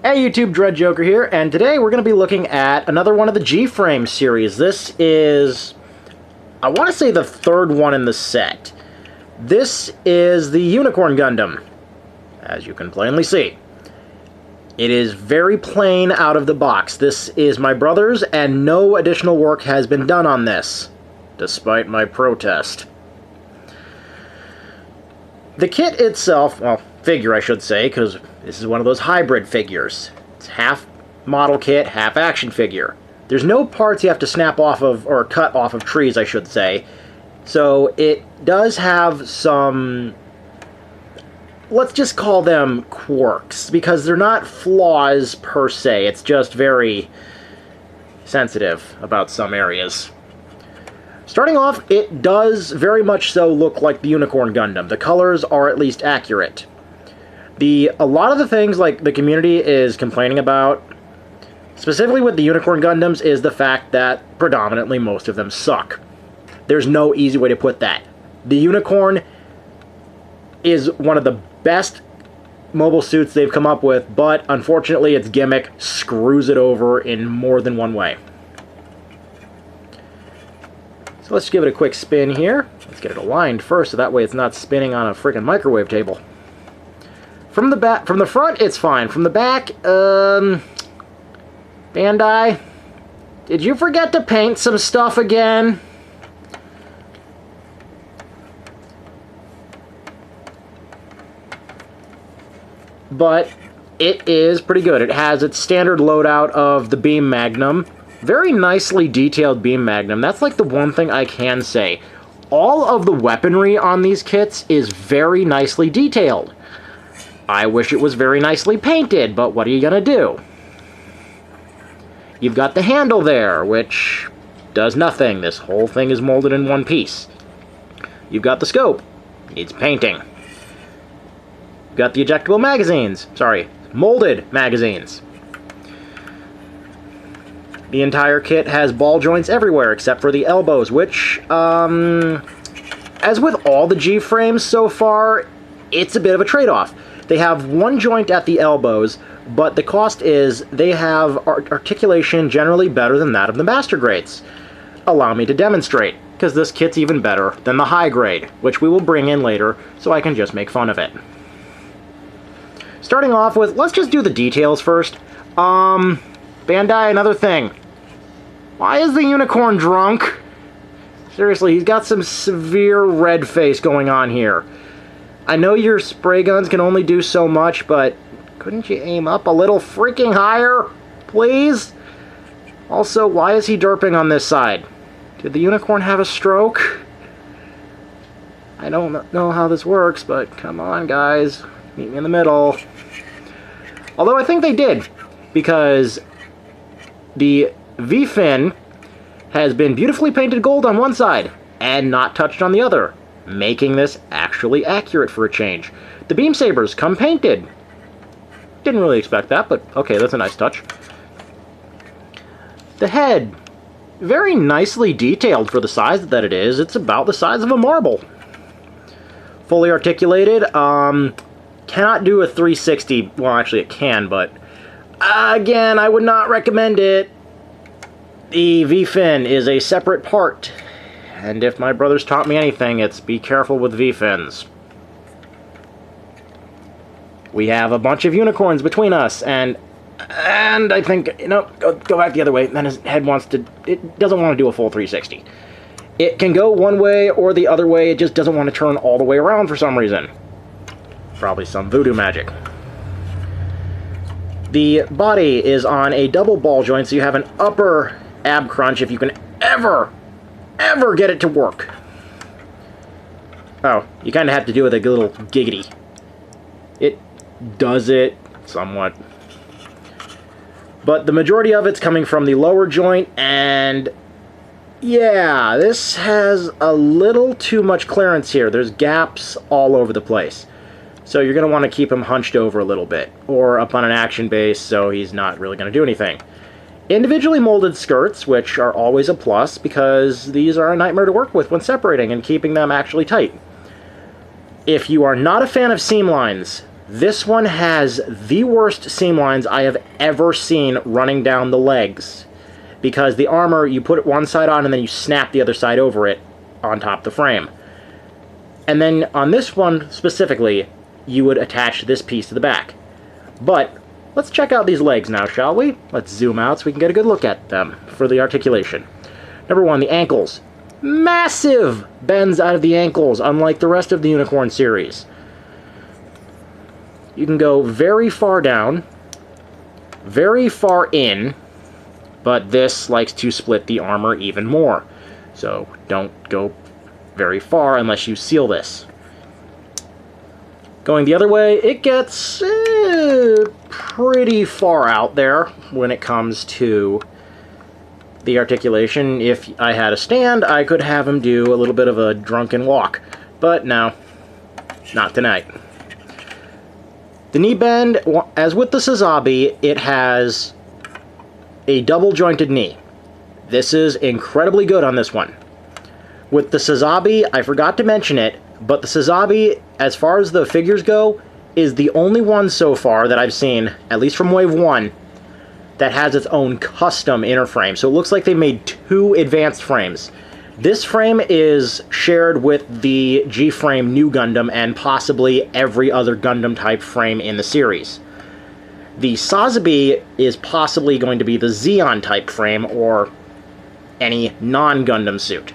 Hey YouTube, Dread Joker here, and today we're going to be looking at another one of the G-Frame series. This is, I want to say, the third one in the set. This is the Unicorn Gundam, as you can plainly see. It is very plain out of the box. This is my brother's, and no additional work has been done on this, despite my protest. The kit itself, well, figure I should say, because this is one of those hybrid figures. It's half model kit, half action figure. There's no parts you have to snap off of, or cut off of trees, I should say. So it does have some, let's just call them quirks, because they're not flaws per se. It's just very sensitive about some areas. Starting off, it does very much so look like the Unicorn Gundam. The colors are at least accurate. A lot of the things like the community is complaining about, specifically with the Unicorn Gundams, is the fact that predominantly most of them suck. There's no easy way to put that. The Unicorn is one of the best mobile suits they've come up with, but unfortunately its gimmick screws it over in more than one way. So let's give it a quick spin here. Let's get it aligned first, so that way it's not spinning on a freaking microwave table. From the back, from the front, it's fine. From the back, Bandai, did you forget to paint some stuff again? But it is pretty good. It has its standard loadout of the beam magnum. Very nicely detailed beam magnum. That's like the one thing I can say. All of the weaponry on these kits is very nicely detailed. I wish it was very nicely painted, but what are you gonna do? You've got the handle there, which does nothing. This whole thing is molded in one piece. You've got the scope. Needs painting. You've got the ejectable magazines. Sorry, molded magazines. The entire kit has ball joints everywhere except for the elbows, which, as with all the G-frames so far, it's a bit of a trade-off. They have one joint at the elbows, but the cost is they have articulation generally better than that of the master grades. Allow me to demonstrate, because this kit's even better than the high grade, which we will bring in later so I can just make fun of it. Starting off with, let's just do the details first. Bandai, another thing. Why is the Unicorn drunk? Seriously, he's got some severe red face going on here. I know your spray guns can only do so much, but couldn't you aim up a little freaking higher, please? Also, why is he derping on this side? Did the Unicorn have a stroke? I don't know how this works, but come on, guys. Meet me in the middle. Although I think they did, because the V-fin has been beautifully painted gold on one side and not touched on the other, making this actually accurate for a change. The beam sabers come painted. Didn't really expect that, but okay, that's a nice touch. The head, very nicely detailed for the size that it is. It's about the size of a marble. Fully articulated. Cannot do a 360. Well, actually it can, but again, I would not recommend it. The V-fin is a separate part. And if my brother's taught me anything, it's be careful with V-fins. We have a bunch of unicorns between us, and I think, you know, go back the other way. Then his head it doesn't want to do a full 360. It can go one way or the other way, it just doesn't want to turn all the way around for some reason. Probably some voodoo magic. The body is on a double ball joint, so you have an upper ab crunch if you can ever get it to work. Oh, you kind of have to do it with a little giggity. It does it somewhat. But the majority of it's coming from the lower joint, and yeah, this has a little too much clearance here. There's gaps all over the place. So you're going to want to keep him hunched over a little bit, or up on an action base so he's not really going to do anything. Individually molded skirts, which are always a plus, because these are a nightmare to work with when separating and keeping them actually tight. If you are not a fan of seam lines, This one has the worst seam lines I have ever seen running down the legs. Because the armor, you put it one side on and then you snap the other side over it on top of the frame. And then on this one specifically, you would attach this piece to the back. But let's check out these legs now, shall we? Let's zoom out so we can get a good look at them for the articulation. Number one, the ankles. Massive bends out of the ankles, unlike the rest of the Unicorn series. You can go very far down, very far in, but this likes to split the armor even more. So don't go very far unless you seal this. Going the other way, it gets pretty far out there when it comes to the articulation. If I had a stand, I could have him do a little bit of a drunken walk. But no, not tonight. The knee bend, as with the Sazabi, it has a double-jointed knee. This is incredibly good on this one. With the Sazabi, I forgot to mention it, but the Sazabi, as far as the figures go, is the only one so far that I've seen, at least from Wave 1, that has its own custom inner frame. So it looks like they made 2 advanced frames. This frame is shared with the G-frame New Gundam and possibly every other Gundam type frame in the series. The Sazabi is possibly going to be the Zeon type frame or any non-Gundam suit.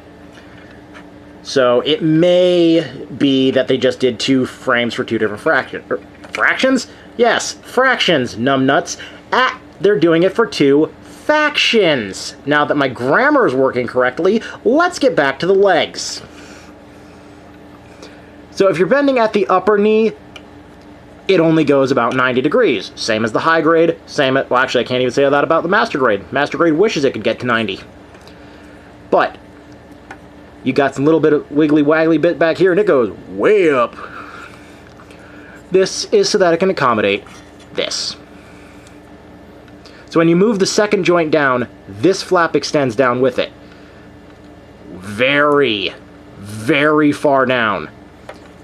So it may be that they just did 2 frames for 2 different fractions? Yes, fractions, numbnuts. They're doing it for 2 factions. Now that my grammar is working correctly, let's get back to the legs. So if you're bending at the upper knee, it only goes about 90 degrees. Same as the high grade, well actually I can't even say that about the master grade. Master grade wishes it could get to 90. But you got some little bit of wiggly waggly bit back here and it goes way up. This is so that it can accommodate this. So when you move the second joint down, this flap extends down with it. Very, very far down.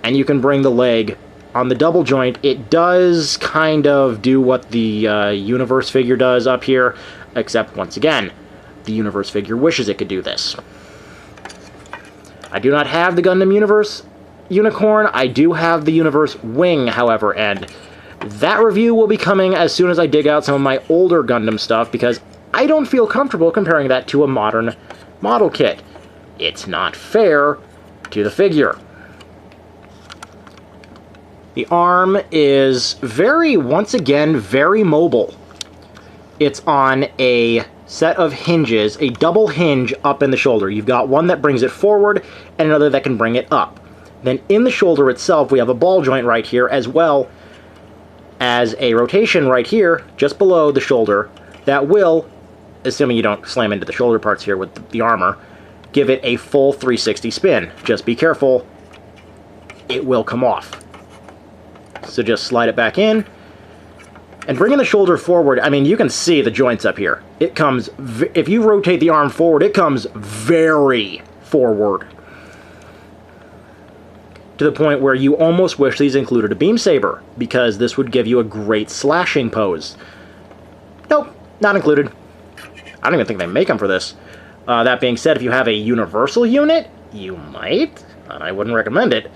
And you can bring the leg on the double joint. It does kind of do what the Universe figure does up here, except once again, the Universe figure wishes it could do this. I do not have the Gundam Universe Unicorn. I do have the Universe Wing, however, and that review will be coming as soon as I dig out some of my older Gundam stuff, because I don't feel comfortable comparing that to a modern model kit. It's not fair to the figure. The arm is once again, very mobile. It's on a set of hinges, a double hinge up in the shoulder. You've got one that brings it forward and another that can bring it up. Then in the shoulder itself, we have a ball joint right here, as well as a rotation right here, just below the shoulder, that will, assuming you don't slam into the shoulder parts here with the armor, give it a full 360 spin. Just be careful, it will come off. So just slide it back in, and bringing the shoulder forward, I mean, you can see the joints up here. It comes, if you rotate the arm forward, it comes very forward. To the point where you almost wish these included a beam saber, because this would give you a great slashing pose. Nope, not included. I don't even think they make them for this. That being said, if you have a universal unit, you might, and I wouldn't recommend it,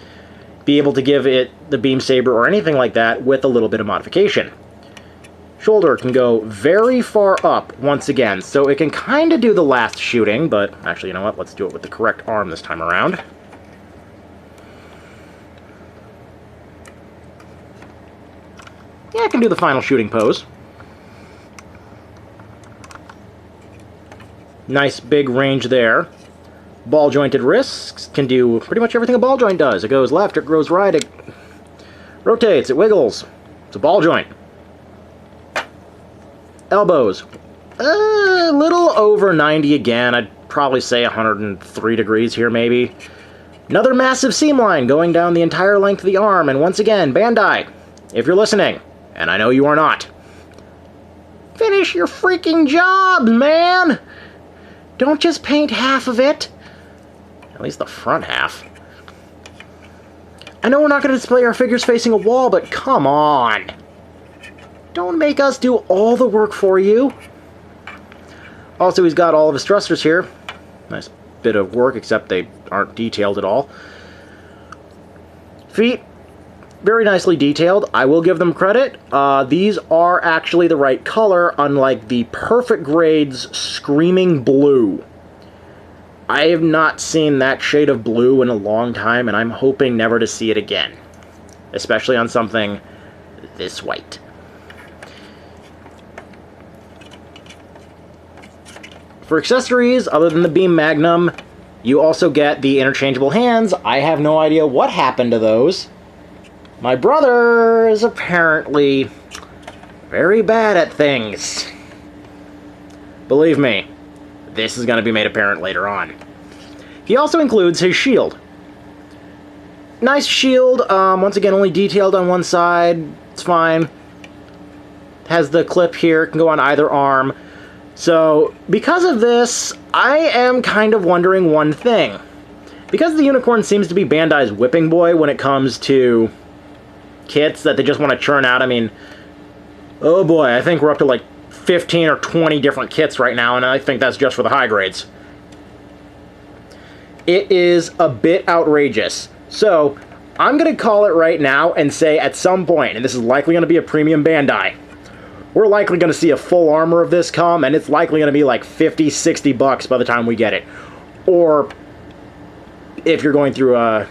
be able to give it the beam saber or anything like that with a little bit of modification. Shoulder can go very far up once again, so it can kind of do the last shooting, but actually, you know what, let's do it with the correct arm this time around. Yeah, I can do the final shooting pose. Nice big range there. Ball jointed wrists can do pretty much everything a ball joint does. It goes left, it goes right, it rotates, it wiggles. It's a ball joint. Elbows. A little over 90 again. I'd probably say 103 degrees here, maybe. Another massive seam line going down the entire length of the arm. And once again, Bandai, if you're listening, and I know you are not, finish your freaking job, man! Don't just paint half of it. At least the front half. I know we're not going to display our figures facing a wall, but come on. Don't make us do all the work for you. Also, he's got all of his thrusters here. Nice bit of work, except they aren't detailed at all. Feet, very nicely detailed. I will give them credit. These are actually the right color, unlike the Perfect Grade's Screaming Blue. I have not seen that shade of blue in a long time, and I'm hoping never to see it again. Especially on something this white. For accessories, other than the Beam Magnum, you also get the interchangeable hands. I have no idea what happened to those. My brother is apparently very bad at things. Believe me, this is going to be made apparent later on. He also includes his shield. Nice shield, once again only detailed on one side, it's fine. Has the clip here, can go on either arm. So, because of this, I am kind of wondering one thing. Because the Unicorn seems to be Bandai's whipping boy when it comes to kits that they just want to churn out, I mean, oh boy, I think we're up to like 15 or 20 different kits right now, and I think that's just for the high grades. It is a bit outrageous. So, I'm going to call it right now and say at some point, and this is likely going to be a premium Bandai, we're likely going to see a full armor of this come, and it's likely going to be like 50, 60 bucks by the time we get it. Or, if you're going through a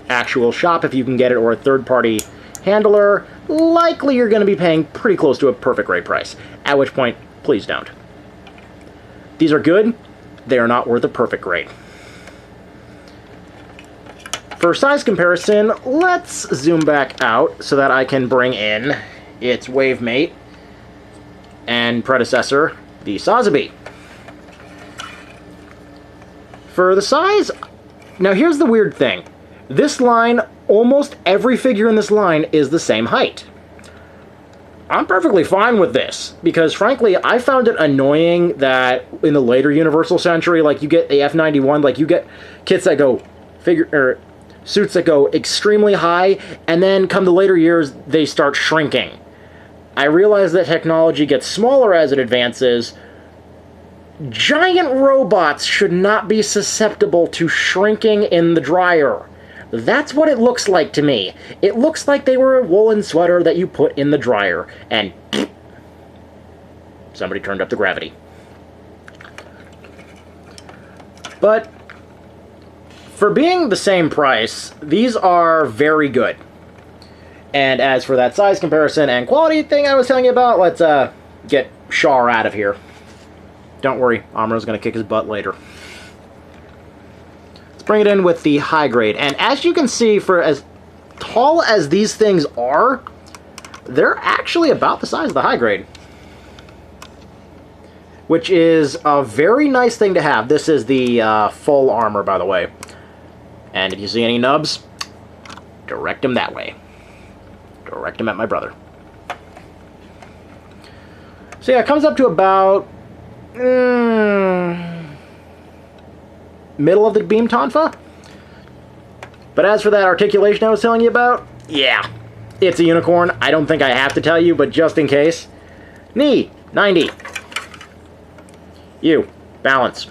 actual shop, if you can get it, or a third-party handler, likely you're going to be paying pretty close to a perfect grade price. At which point, please don't. These are good. They are not worth a perfect grade. For size comparison, let's zoom back out so that I can bring in its wavemate and predecessor, the Sazabi. For the size, now here's the weird thing. This line, almost every figure in this line is the same height. I'm perfectly fine with this, because frankly, I found it annoying that in the later Universal Century, like you get the F91, like you get kits that go suits that go extremely high, and then come the later years, they start shrinking. I realize that technology gets smaller as it advances. Giant robots should not be susceptible to shrinking in the dryer. That's what it looks like to me. It looks like they were a woolen sweater that you put in the dryer, and somebody turned up the gravity. But for being the same price, these are very good. And as for that size comparison and quality thing I was telling you about, let's get Char out of here. Don't worry, Amuro's going to kick his butt later. Let's bring it in with the high grade. And as you can see, for as tall as these things are, they're actually about the size of the high grade. Which is a very nice thing to have. This is the full armor, by the way. And if you see any nubs, direct them that way. Direct them at my brother. So yeah, it comes up to about middle of the beam tonfa. But as for that articulation I was telling you about, yeah, it's a unicorn. I don't think I have to tell you, but just in case. Knee, 90. You, balance.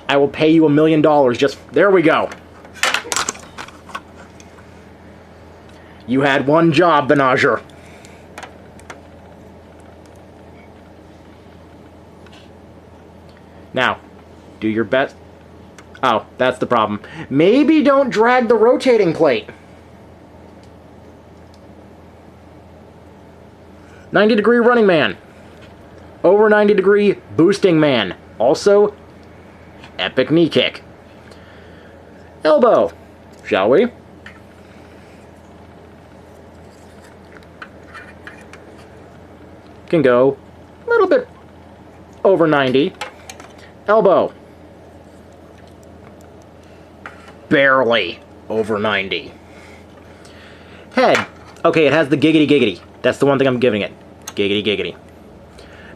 I will pay you $1 million just... There we go. You had one job, Benager. Now, do your best... Oh, that's the problem. Maybe don't drag the rotating plate. 90-degree running man. Over 90-degree boosting man. Also... epic knee kick. Elbow, shall we? Can go a little bit over 90. Elbow. Barely over 90. Head. Okay, it has the giggity giggity. That's the one thing I'm giving it. Giggity giggity.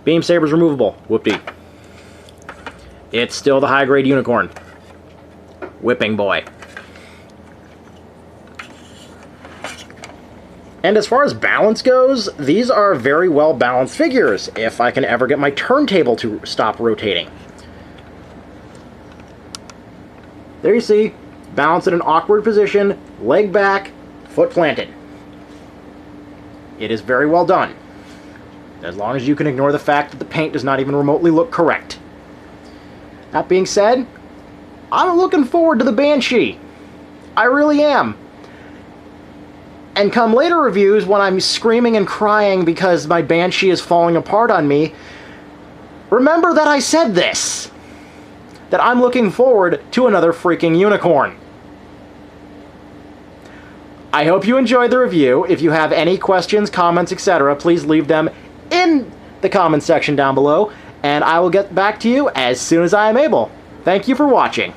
Beam saber's removable. Whoop-dee. It's still the high-grade unicorn. Whipping boy. And as far as balance goes, these are very well balanced figures, if I can ever get my turntable to stop rotating. There you see, balance in an awkward position, leg back, foot planted. It is very well done, as long as you can ignore the fact that the paint does not even remotely look correct. That being said, I'm looking forward to the Banshee. I really am. And come later reviews, when I'm screaming and crying because my Banshee is falling apart on me, remember that I said this. That I'm looking forward to another freaking unicorn. I hope you enjoyed the review. If you have any questions, comments, etc., please leave them in the comments section down below, and I will get back to you as soon as I am able. Thank you for watching.